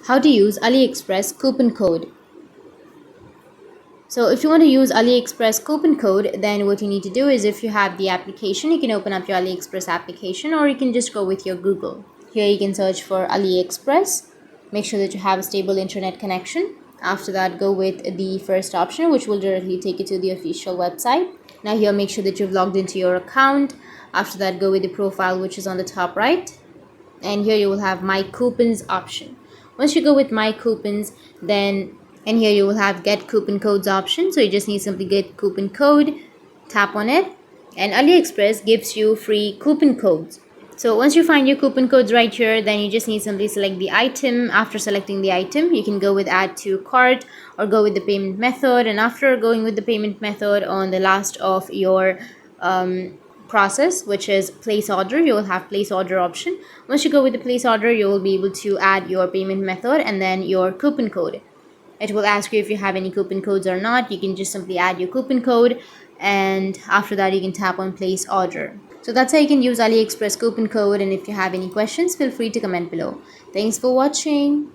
How to use Aliexpress coupon code. So if you want to use Aliexpress coupon code, then what you need to do is, if you have the application, you can open up your Aliexpress application, or you can just go with your Google. Here you can search for Aliexpress. Make sure that you have a stable internet connection. After that, go with the first option, which will directly take you to the official website. Now here, make sure that you've logged into your account. After that, go with the profile, which is on the top right. And here you will have my coupons option. Once you go with my coupons, then and here you will have get coupon codes option. So you just need simply get coupon code, tap on it, and Aliexpress gives you free coupon codes. So once you find your coupon codes right here, then you just need simply select the item. After selecting the item, you can go with add to cart or go with the payment method. And after going with the payment method, on the last of your process, which is place order, you will have place order option. Once you go with the place order, you will be able to add your payment method and then your coupon code. It will ask you if you have any coupon codes or not. You can just simply add your coupon code, and after that you can tap on place order. So that's how you can use Aliexpress coupon code. And if you have any questions, feel free to comment below. Thanks for watching.